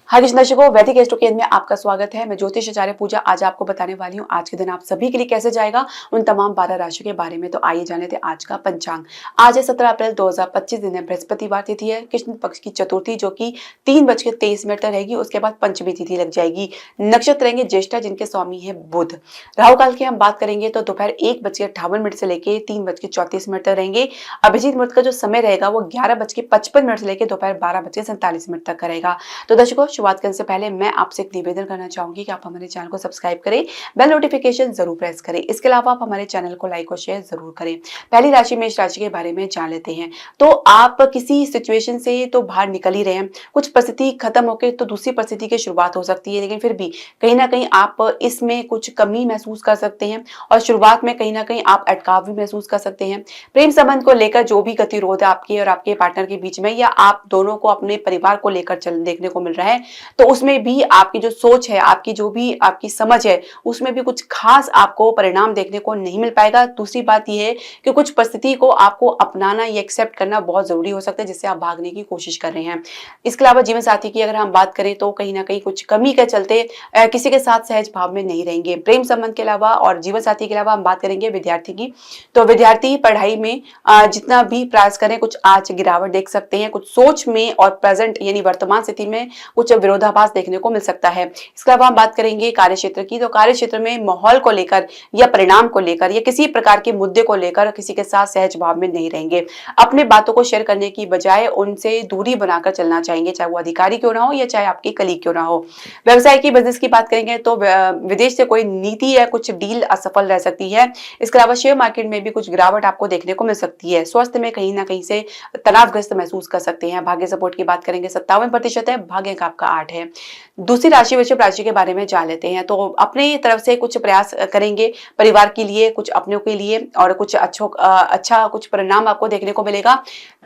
हाँ कृष्ण दर्शकों, वैदिक एस्ट्रो केंद्र में आपका स्वागत है। मैं ज्योतिष आचार्य पूजा आज आपको बताने वाली हूँ आज के दिन आप सभी के लिए कैसे जाएगा, उन तमाम 12 राशियों के बारे में। तो आइए जान लेते हैं आज का पंचांग। आज है 17 अप्रैल 2025, दिन है बृहस्पतिवार, तिथि है कृष्ण पक्ष की चतुर्थी जो कि 3:23 तक रहेगी। उसके बाद पंचमी तिथि लग जाएगी। नक्षत्र रहेंगे ज्येष्ठा जिनके स्वामी है बुध। राहु काल की हम बात करेंगे तो दोपहर 1:58 से लेकर 3:34 तक रहेंगे। अभिजीत मुहूर्त का जो समय रहेगा वो 11:55 से लेकर दोपहर 12:47 तक का रहेगा। तो दर्शकों, शुरुआत करने से पहले मैं आपसे एक निवेदन करना चाहूंगी कि आप हमारे चैनल को सब्सक्राइब करें, बेल नोटिफिकेशन जरूर प्रेस करें। इसके अलावा आप हमारे चैनल को लाइक और शेयर जरूर करें। पहली राशि मेष राशि के बारे में जान लेते हैं। तो आप किसी सिचुएशन से तो बाहर निकल ही रहे हैं, कुछ परिस्थिति खत्म होकर तो दूसरी परिस्थिति की शुरुआत हो सकती है, लेकिन फिर भी कहीं ना कहीं आप इसमें कुछ कमी महसूस कर सकते हैं और शुरुआत में कहीं ना कहीं आप अटकाव भी महसूस कर सकते हैं। प्रेम संबंध को लेकर जो भी गतिरोध है आपके और आपके पार्टनर के बीच में, या आप दोनों को अपने परिवार को लेकर चल देखने को मिल रहा है, तो उसमें भी आपकी जो सोच है, आपकी जो भी आपकी समझ है, उसमें भी कुछ खास आपको परिणाम देखने को नहीं मिल पाएगा। दूसरी बात यह है कि कुछ परिस्थिति को आपको अपनाना या एक्सेप्ट करना बहुत जरूरी हो सकता है, जिससे आप भागने की कोशिश कर रहे हैं। इसके अलावा जीवन साथी की अगर हम बात करें तो कहीं ना कहीं कुछ कमी के चलते किसी के साथ सहज भाव में नहीं रहेंगे। प्रेम संबंध के अलावा और जीवन साथी के अलावा हम बात करेंगे विद्यार्थी की। तो विद्यार्थी पढ़ाई में जितना भी प्रयास करें, कुछ आज गिरावट देख सकते हैं। कुछ सोच में और प्रेजेंट यानी वर्तमान स्थिति में कुछ विरोधाभास देखने को मिल सकता है। इसके अलावा हम बात करेंगे कार्यक्षेत्र की। तो कार्यक्षेत्र में माहौल को लेकर या परिणाम को लेकर या किसी प्रकार के मुद्दे को लेकर किसी के साथ सहज भाव में नहीं रहेंगे। अपने बातों को शेयर करने की बजाय उनसे दूरी बनाकर चलना चाहेंगे, चाहे वो अधिकारी क्यों ना हो या चाहे आपके कलीग क्यों ना हो। व्यवसाय की बिजनेस की बात करेंगे तो विदेश से कोई नीति या कुछ डील असफल रह सकती है। इसके अलावा शेयर मार्केट में भी कुछ गिरावट आपको देखने को मिल सकती है। स्वास्थ्य में कहीं ना कहीं से तनावग्रस्त महसूस कर सकते हैं। भाग्य सपोर्ट की बात करेंगे 57% है, भाग्य का आपका 8 है। दूसरी राशि वृषभ राशि के बारे में जान लेते हैं। तो अपनी तरफ से कुछ प्रयास करेंगे परिवार के लिए, कुछ अपनों के लिए, और कुछ अच्छा कुछ परिणाम आपको देखने को मिलेगा।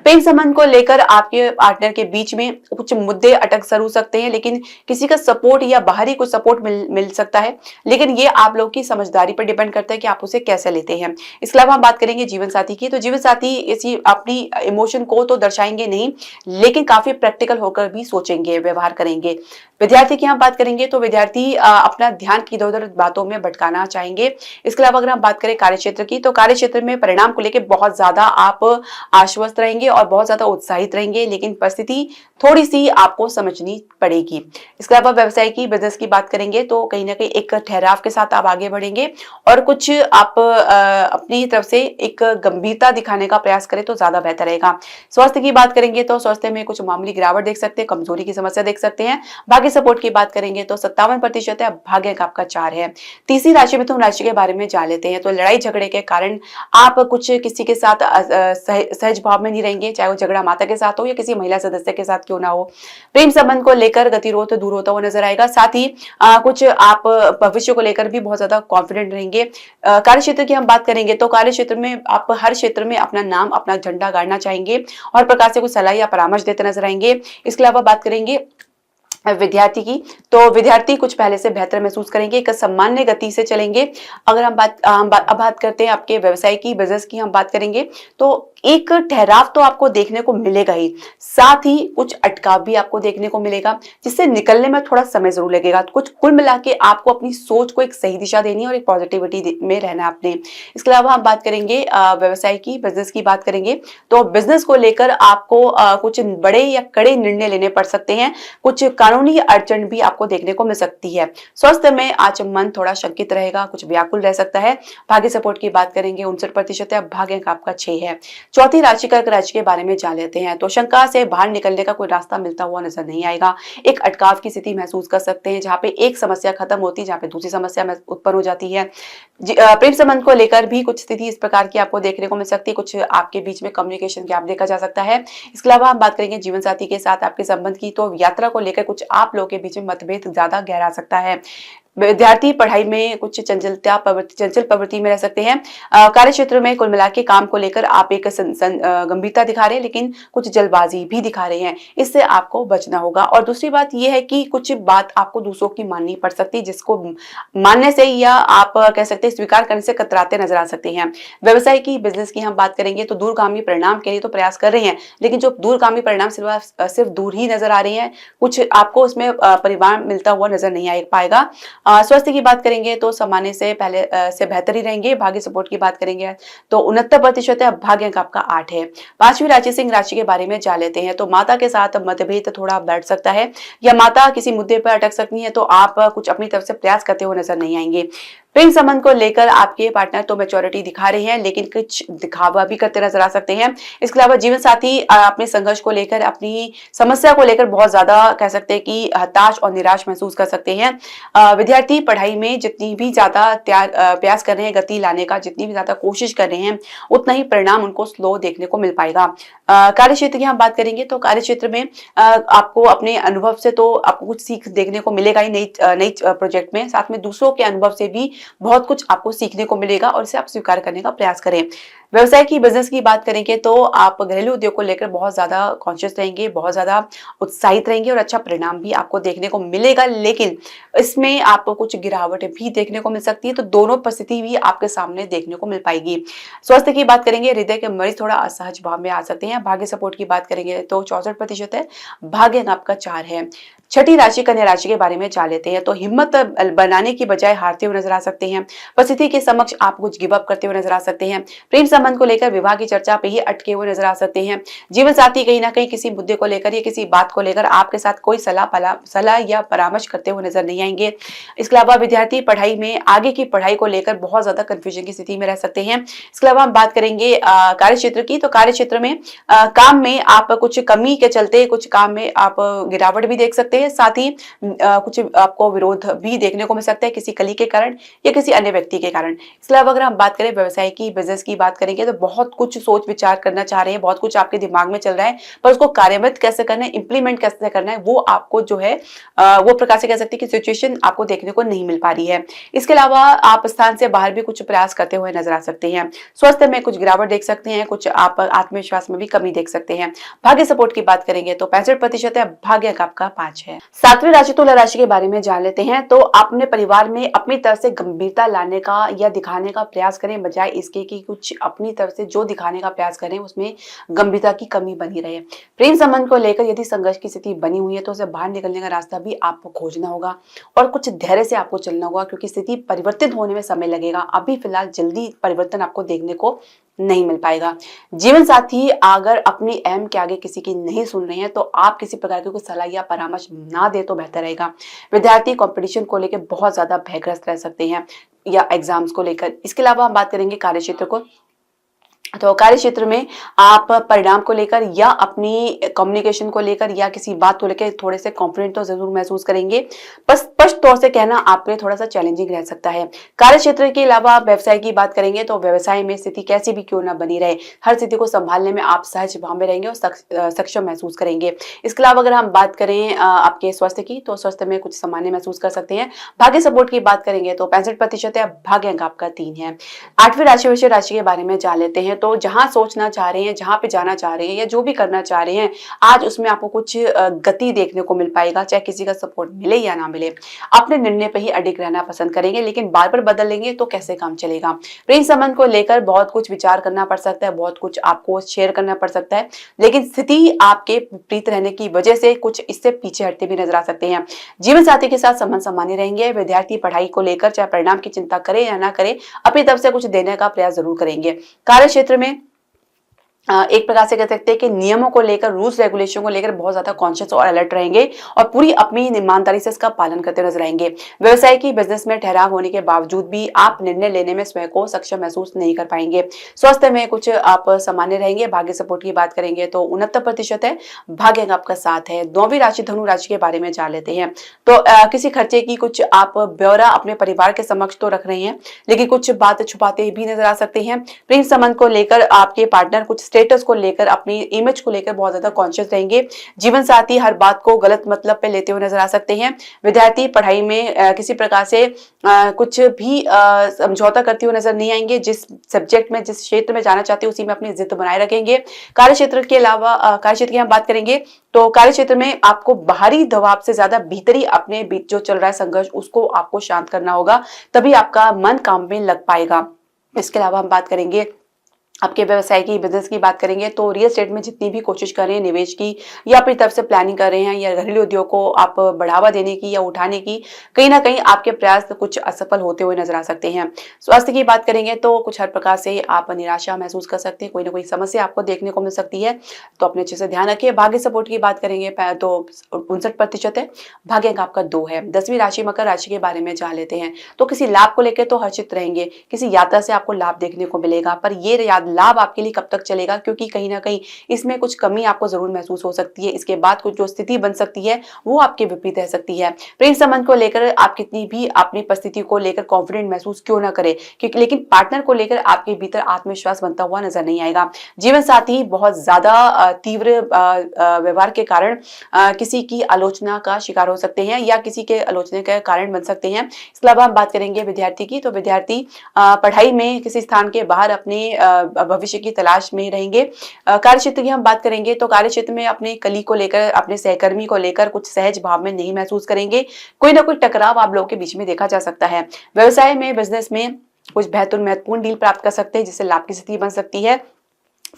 प्रेम संबंध को लेकर आपके पार्टनर के बीच में कुछ मुद्दे अटक जरूर सकते हैं, लेकिन किसी का सपोर्ट या बाहरी कुछ सपोर्ट मिल सकता है, लेकिन ये आप लोग की समझदारी पर डिपेंड करता है कि आप उसे कैसे लेते हैं। इसके अलावा हम बात करेंगे जीवन साथी की। तो जीवन साथी इसी अपनी इमोशन को तो दर्शाएंगे नहीं, लेकिन काफी प्रैक्टिकल होकर भी सोचेंगे, व्यवहार करेंगे। विद्यार्थी की हम बात करेंगे तो विद्यार्थी अपना ध्यान इधर उधर बातों में भटकाना चाहेंगे। इसके अलावा अगर हम बात करें कार्यक्षेत्र की, तो कार्यक्षेत्र में परिणाम को लेकर बहुत ज्यादा आप आश्वस्त रहेंगे और बहुत ज्यादा उत्साहित रहेंगे, लेकिन परिस्थिति थोड़ी सी आपको समझनी पड़ेगी। इसके अलावा व्यवसाय की बिजनेस की बात करेंगे तो कहीं ना कहीं एक ठहराव के साथ आप आगे बढ़ेंगे और कुछ आप अपनी तरफ से एक गंभीरता दिखाने का प्रयास करें तो ज्यादा बेहतर रहेगा। स्वास्थ्य की बात करेंगे तो स्वास्थ्य में कुछ मामूली गिरावट देख सकते हैं, कमजोरी की समस्या देख सकते हैं। भाग्य सपोर्ट की बात करेंगे तो 57% है, भाग्य का आपका 4 है। तीसरी राशि मिथुन राशि के बारे में जान लेते हैं। तो लड़ाई झगड़े के कारण आप कुछ किसी के साथ सहज भाव में नहीं रहेंगे, चाहे वो झगड़ा माता के साथ हो या किसी महिला सदस्य के साथ क्यों ना हो। प्रेम संबंध को लेकर गतिरोध दूर होता हुआ नजर आएगा। साथ ही कुछ आप भविष्य को लेकर भी बहुत ज्यादा कॉन्फिडेंट रहेंगे। कार्यक्षेत्र की हम बात करेंगे तो कार्यक्षेत्र में आप हर क्षेत्र में अपना नाम, अपना झंडा गाड़ना चाहेंगे और प्रकार से कुछ सलाह या परामर्श देते नजर आएंगे। इसके अलावा बात करेंगे विद्यार्थी की। तो विद्यार्थी कुछ पहले से बेहतर महसूस करेंगे, एक सामान्य गति से चलेंगे। अगर हम बात करते हैं आपके व्यवसाय की, बिजनेस की हम बात करेंगे तो एक ठहराव तो आपको देखने को मिलेगा ही, साथ ही कुछ अटकाव भी आपको देखने को मिलेगा, जिससे निकलने में थोड़ा समय जरूर लगेगा। कुछ कुल मिला के आपको अपनी सोच को एक सही दिशा देनी है और एक पॉजिटिविटी में रहना आपने। इसके अलावा हम बात करेंगे व्यवसाय की, बिजनेस की बात करेंगे तो बिजनेस को लेकर आपको कुछ बड़े या कड़े निर्णय लेने पड़ सकते हैं। कुछ कानूनी अड़चन भी आपको देखने को मिल सकती है। स्वास्थ्य में आज मन थोड़ा शंकित रहेगा, कुछ व्याकुल रह सकता है। भाग्य सपोर्ट की बात करेंगे 59% है, भाग्य का आपका 6 है। चौथी राशि कर्क राशि के बारे में जान लेते हैं। तो शंका से बाहर निकलने का कोई रास्ता मिलता हुआ नजर नहीं आएगा। एक अटकाव की स्थिति महसूस कर सकते हैं, जहां पे एक समस्या खत्म होती है, जहां पे दूसरी समस्या उत्पन्न हो जाती है। प्रेम संबंध को लेकर भी कुछ स्थिति इस प्रकार की आपको देखने को मिल सकती है। कुछ आपके बीच में कम्युनिकेशन गैप देखा जा सकता है। इसके अलावा हम बात करेंगे जीवन साथी के साथ आपके संबंध की। तो यात्रा को लेकर कुछ आप लोगों के बीच में मतभेद ज्यादा गहरा सकता है। विद्यार्थी पढ़ाई में कुछ चंचल प्रवृत्ति में रह सकते हैं। कार्य क्षेत्र में कुल मिला के काम को लेकर आप एक गंभीरता दिखा रहे हैं, लेकिन कुछ जल्दबाजी भी दिखा रहे हैं, इससे आपको बचना होगा। और दूसरी बात यह है कि कुछ बात आपको दूसरों की माननी पड़ सकती है, जिसको मानने से या आप कह सकते हैं स्वीकार करने से कतराते नजर आ सकते हैं। व्यवसाय की, बिजनेस की हम बात करेंगे तो दूरगामी परिणाम के लिए तो प्रयास कर रहे हैं, लेकिन जो दूरगामी परिणाम सिर्फ दूर ही नजर आ रही है, कुछ आपको उसमें परिणाम मिलता हुआ नजर नहीं आ पाएगा। स्वास्थ्य की बात करेंगे तो सामान्य से पहले से बेहतर ही रहेंगे। भाग्य सपोर्ट की बात करेंगे तो 69% है, भाग्य अंक आपका 8 है। पांचवी राशि सिंह राशि के बारे में जान लेते हैं। तो माता के साथ मतभेद थोड़ा बढ़ सकता है, या माता किसी मुद्दे पर अटक सकती है, तो आप कुछ अपनी तरफ से प्रयास करते हुए नजर नहीं आएंगे। प्रेम संबंध को लेकर आपके पार्टनर तो मैच्योरिटी दिखा रहे हैं, लेकिन कुछ दिखावा भी करते नजर आ सकते हैं। इसके अलावा जीवन साथी अपने संघर्ष को लेकर, अपनी समस्या को लेकर बहुत ज्यादा कह सकते हैं कि हताश और निराश महसूस कर सकते हैं। विद्यार्थी पढ़ाई में जितनी भी ज्यादा प्रयास कर रहे हैं गति लाने का, जितनी भी ज्यादा कोशिश कर रहे हैं, उतना ही परिणाम उनको स्लो देखने को मिल पाएगा। कार्य क्षेत्र की हम बात करेंगे तो कार्य क्षेत्र में आपको अपने अनुभव से तो आपको कुछ सीख देखने को मिलेगा ही, नई प्रोजेक्ट में। साथ में दूसरों के अनुभव से भी बहुत कुछ आपको सीखने को मिलेगा और इसे आप स्वीकार करने का प्रयास करें। व्यवसाय की, बिजनेस की बात करेंगे तो आप घरेलू उद्योग को लेकर बहुत ज्यादा कॉन्शियस रहेंगे, बहुत ज्यादा उत्साहित रहेंगे और अच्छा परिणाम भी आपको देखने को मिलेगा, लेकिन इसमें आपको कुछ गिरावट भी देखने को मिल सकती है। तो दोनों परिस्थिति भी आपके सामने देखने को मिल पाएगी। स्वास्थ्य की बात करेंगे, हृदय के मरीज थोड़ा असहज भाव में आ सकते हैं। भाग्य सपोर्ट की बात करेंगे तो 64% है, भाग्य अंक आपका 4 है। छठी राशि कन्या राशि के बारे में जान लेते हैं। तो हिम्मत बनाने की बजाय हारते हुए नजर आ सकते हैं। परिस्थिति के समक्ष आप कुछ गिव अप करते हुए नजर आ सकते हैं। प्रेम संबंध को लेकर विवाह की चर्चा पे ही अटके हुए नजर आ सकते हैं। जीवन साथी कहीं ना कहीं किसी मुद्दे को लेकर या किसी बात को लेकर आपके साथ कोई सलाह या परामर्श करते हुए नजर नहीं आएंगे। इसके अलावा विद्यार्थी पढ़ाई में आगे की पढ़ाई को लेकर बहुत ज्यादा कंफ्यूजन की स्थिति में रह सकते हैं। इसके अलावा हम बात करेंगे कार्य क्षेत्र की, तो कार्य क्षेत्र में काम में आप कुछ कमी के चलते कुछ काम में आप गिरावट भी देख सकते हैं। साथ ही कुछ आपको विरोध भी देखने को मिल सकता है, किसी कली के कारण या किसी अन्य व्यक्ति के कारण। इसके अलावा अगर हम बात करें व्यवसाय की, बिजनेस की बात करेंगे तो बहुत कुछ सोच विचार करना चाह रहे हैं, बहुत कुछ आपके दिमाग में चल रहा है, पर उसको कार्यान्वित कैसे करना है, इंप्लीमेंट कैसे करना है, वो आपको जो है वो प्रकार से कह सकते हैं कि सिचुएशन आपको देखने को नहीं मिल पा रही है। इसके अलावा आप स्थान से बाहर भी कुछ प्रयास करते हुए नजर आ सकते हैं। स्वास्थ्य में कुछ गिरावट देख सकते हैं, कुछ आप आत्मविश्वास में भी कमी देख सकते हैं। भाग्य सपोर्ट की बात करेंगे तो 65% है, भाग्य अंक आपका 5 है। सातवीं राशि तुला राशि के बारे में जान लेते हैं। तो अपने परिवार में अपनी तरफ से गंभीरता लाने का या दिखाने का प्रयास करें, बजाय इसके कि कुछ अपनी तरफ से जो दिखाने का प्रयास करें उसमें गंभीरता की कमी बनी रहे। प्रेम संबंध को लेकर यदि संघर्ष की स्थिति बनी हुई है तो उसे बाहर निकलने का रास्ता भी आपको खोजना होगा और कुछ धैर्य से आपको चलना होगा, क्योंकि स्थिति परिवर्तित होने में समय लगेगा। अभी फिलहाल जल्दी परिवर्तन आपको देखने को नहीं मिल पाएगा। जीवन साथी अगर अपनी अहम के आगे किसी की नहीं सुन रहे हैं तो आप किसी प्रकार की कोई सलाह या परामर्श ना दे तो बेहतर रहेगा। विद्यार्थी कंपटीशन को लेकर बहुत ज्यादा भयग्रस्त रह सकते हैं या एग्जाम्स को लेकर। इसके अलावा हम बात करेंगे कार्य क्षेत्र को, तो कार्य क्षेत्र में आप परिणाम को लेकर या अपनी कम्युनिकेशन को लेकर या किसी बात को लेकर थोड़े से कॉन्फिडेंट तो जरूर महसूस करेंगे, पर स्पष्ट तौर से कहना आपके लिए थोड़ा सा चैलेंजिंग रह सकता है। कार्य क्षेत्र के अलावा व्यवसाय की बात करेंगे तो व्यवसाय में स्थिति कैसी भी क्यों ना बनी रहे, हर स्थिति को संभालने में आप सहज भाव में रहेंगे और सक्षम महसूस करेंगे। इसके अलावा अगर हम बात करें आपके स्वास्थ्य की, तो स्वास्थ्य में कुछ सामान्य महसूस कर सकते हैं। भाग्य सपोर्ट की बात करेंगे तो 65% है, भाग्य अंक आपका 3 है। आठवीं राशि वृश्चिक राशि के बारे में जान लेते हैं। तो जहां सोचना चाह रहे हैं, जहां पे जाना चाह रहे हैं या जो भी करना चाह रहे हैं, आज उसमें आपको कुछ गति देखने को मिल पाएगा, चाहे किसी का सपोर्ट मिले या ना मिले। अपने निर्णय पे ही अडिग रहना पसंद करेंगे, लेकिन बार बार बदल लेंगे तो कैसे काम चलेगा। प्रेम संबंध को लेकर बहुत कुछ विचार करना पड़ सकता है, बहुत कुछ आपको शेयर करना पड़ सकता है, लेकिन स्थिति आपके विपरीत रहने की वजह से कुछ इससे पीछे हटते भी नजर आ सकते हैं। जीवन साथी के साथ संबंध सामान्य रहेंगे। विद्यार्थी पढ़ाई को लेकर चाहे परिणाम की चिंता करे या ना करे, अपनी तरफ से कुछ देने का प्रयास जरूर करेंगे। कार्य क्षेत्र में एक प्रकार से कह सकते हैं कि नियमों को लेकर, रूल्स रेगुलेशन को लेकर बहुत ज्यादा कॉन्शियस और अलर्ट रहेंगे और पूरी अपनी ईमानदारी से इसका पालन करते नजर आएंगे। व्यवसाय की, बिजनेस में ठहराव होने के बावजूद भी आप निर्णय लेने में स्वयं को सक्षम महसूस नहीं कर पाएंगे। स्वास्थ्य में कुछ आप सामान्य रहेंगे। भाग्य सपोर्ट की बात करेंगे तो 69% है, भाग्य अंक आपका 7 है। 9वीं राशि धनु राशि के बारे में जान लेते हैं। तो किसी खर्चे की कुछ आप ब्यौरा अपने परिवार के समक्ष तो रख रहे हैं, लेकिन कुछ बात छुपाते भी नजर आ सकते हैं। प्रेम संबंध को लेकर आपके पार्टनर कुछ स्टेटस को लेकर, अपनी इमेज को लेकर बहुत ज्यादा कॉन्शियस रहेंगे। जीवन साथी हर बात को गलत मतलब पे लेते हुए नजर आ सकते हैं। विद्यार्थी पढ़ाई में किसी प्रकार से कुछ भी समझौता करते हुए नजर नहीं आएंगे। जिस सब्जेक्ट में, जिस क्षेत्र में जाना चाहते हैं उसी में अपनी जिद बनाए रखेंगे। कार्य क्षेत्र के अलावा कार्य क्षेत्र की हम बात करेंगे तो कार्य क्षेत्र में आपको बाहरी दबाव से ज्यादा भीतरी अपने बीच जो चल रहा है संघर्ष, उसको आपको शांत करना होगा, तभी आपका मन काम में लग पाएगा। इसके अलावा हम बात करेंगे आपके व्यवसाय की, बिजनेस की बात करेंगे तो रियल एस्टेट में जितनी भी कोशिश कर रहे हैं निवेश की, या अपनी तरफ से प्लानिंग कर रहे हैं, या घरेलू उद्योग को आप बढ़ावा देने की या उठाने की, कहीं ना कहीं आपके प्रयास कुछ असफल होते हुए नजर आ सकते हैं। स्वास्थ्य की बात करेंगे तो कुछ हर प्रकार से आप निराशा महसूस कर सकते हैं, कोई ना कोई समस्या आपको देखने को मिल सकती है, तो अपने अच्छे से ध्यान रखिए। भाग्य सपोर्ट की बात करेंगे तो 59% है, भाग्य अंक आपका 2 है। 10वीं राशि मकर राशि के बारे में जान लेते हैं। तो किसी लाभ को लेकर तो हर्षित रहेंगे, किसी यात्रा से आपको लाभ देखने को मिलेगा, पर ये लाभ आपके लिए कब तक चलेगा, क्योंकि कहीं ना कहीं इसमें कुछ कमी आपको जरूर महसूस हो सकती है। इसके बाद कुछ जो स्थिति बन सकती है वो आपके विपरीत रह सकती है। प्रेम संबंध को लेकर आप कितनी भी अपनी परिस्थिति को लेकर कॉन्फिडेंट महसूस क्यों ना करें, क्योंकि लेकिन पार्टनर को लेकर आपके भीतर आत्मविश्वास बनता हुआ नजर नहीं आएगा। जीवन साथी बहुत ज्यादा तीव्र व्यवहार के कारण किसी की आलोचना का शिकार हो सकते हैं, या किसी के आलोचना के कारण बन सकते हैं। इसके अलावा हम बात करेंगे विद्यार्थी की, तो विद्यार्थी पढ़ाई में किसी स्थान के बाहर अपने भविष्य की तलाश में रहेंगे। कार्य क्षेत्र की हम बात करेंगे तो कार्य क्षेत्र में अपने कलीग को लेकर, अपने सहकर्मी को लेकर कुछ सहज भाव में नहीं महसूस करेंगे, कोई ना कोई टकराव आप लोगों के बीच में देखा जा सकता है। व्यवसाय में, बिजनेस में कुछ बेहतर महत्वपूर्ण डील प्राप्त कर सकते हैं, जिससे लाभ की स्थिति बन सकती है।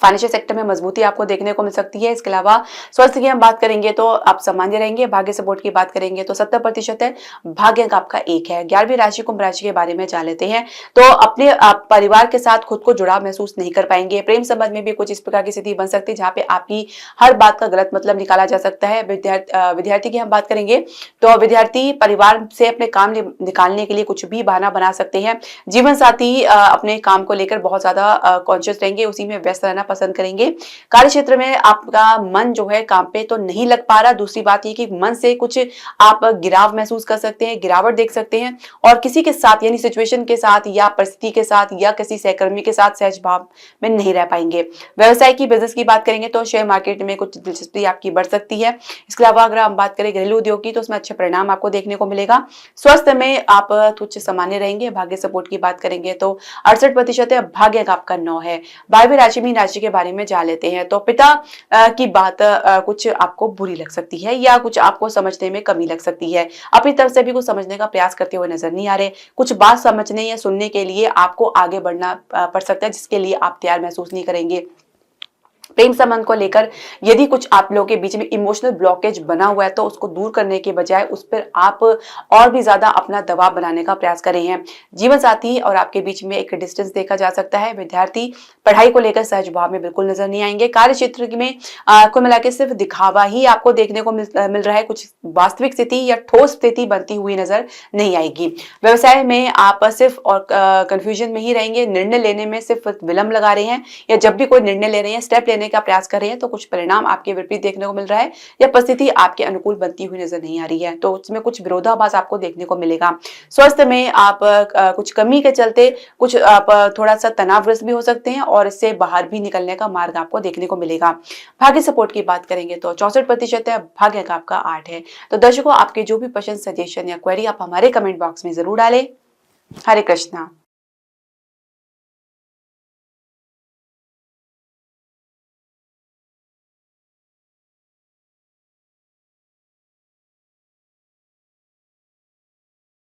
फाइनेंशियल सेक्टर में मजबूती आपको देखने को मिल सकती है। इसके अलावा स्वास्थ्य की हम बात करेंगे तो आप सामान्य रहेंगे। भाग्य सपोर्ट की बात करेंगे तो 70% है, भाग्य अंक आपका 1 है। 11वीं राशि कुंभ राशि के बारे में जान लेते हैं। तो अपने आप परिवार के साथ खुद को जुड़ाव महसूस नहीं कर पाएंगे। प्रेम संबंध में भी कुछ इस प्रकार की स्थिति बन सकती है जहां पे आपकी हर बात का गलत मतलब निकाला जा सकता है। विद्यार्थी की हम बात करेंगे तो विद्यार्थी परिवार से अपने काम निकालने के लिए कुछ भी बहाना बना सकते हैं। जीवन साथी अपने काम को लेकर बहुत ज्यादा कॉन्शियस रहेंगे, उसी में व्यस्त रहना पसंद करेंगे। कार्य क्षेत्र में आपका मन जो है काम पे तो नहीं लग पा रहा। दूसरी बात ये कि मन से कुछ आप गिराव महसूस कर सकते हैं, गिरावट देख सकते हैं, और किसी के साथ यानी सिचुएशन के साथ या परिस्थिति के साथ या किसी सहकर्मी के साथ सहज भाव में नहीं रह पाएंगे। व्यवसाय की, बिजनेस की बात करेंगे तो शेयर मार्केट में कुछ दिलचस्पी आपकी बढ़ सकती है। इसके अलावा अगर हम बात करें घरेलू उद्योग की तो उसमें अच्छे परिणाम आपको देखने को मिलेगा। स्वास्थ्य में आप कुछ सामान्य रहेंगे। भाग्य सपोर्ट की बात करेंगे तो 68% है, भाग्य का आपका 9 है। 12वीं राशि मीन राशि के बारे में जान लेते हैं। तो पिता की बात कुछ आपको बुरी लग सकती है, या कुछ आपको समझने में कमी लग सकती है। अपनी तरफ से भी कुछ समझने का प्रयास करते हुए नजर नहीं आ रहे। कुछ बात समझने या सुनने के लिए आपको आगे बढ़ना पड़ सकता है, जिसके लिए आप तैयार महसूस नहीं करेंगे। प्रेम संबंध को लेकर यदि कुछ आप लोगों के बीच में इमोशनल ब्लॉकेज बना हुआ है तो उसको दूर करने के बजाय उस पर आप और भी ज्यादा अपना दबाव बनाने का प्रयास कर रहे हैं। जीवन साथी और आपके बीच में एक डिस्टेंस देखा जा सकता है। विद्यार्थी पढ़ाई को लेकर सहज भाव में बिल्कुल नजर नहीं आएंगे। कार्य क्षेत्र में कुल मिलाकर सिर्फ दिखावा ही आपको देखने को मिल रहा है, कुछ वास्तविक स्थिति या ठोस स्थिति बनती हुई नजर नहीं आएगी। व्यवसाय में आप सिर्फ और कंफ्यूजन में ही रहेंगे। निर्णय लेने में सिर्फ विलंब लगा रहे हैं, या जब भी कोई निर्णय ले रहे हैं, स्टेप लेने का प्रयास कर रहे हैं तो कुछ परिणाम आपके विपरीत देखने को मिल रहा है, या परिस्थिति आपके अनुकूल बनती हुई नजर नहीं आ रही है, तो उसमें कुछ विरोधाभास आपको देखने को मिलेगा। स्वास्थ्य में आप कुछ कमी के चलते कुछ आप थोड़ा सा तनावग्रस्त भी हो सकते हैं, और इससे बाहर भी निकलने का मार्ग आपको देखने को मिलेगा। भाग्य सपोर्ट की बात करेंगे तो 64% है, भाग्य का आपका 8 है। तो दर्शकों, आपके जो भी प्रश्न, सजेशन या क्वेरी आप हमारे कमेंट बॉक्स में जरूर डालें। हरे कृष्णा।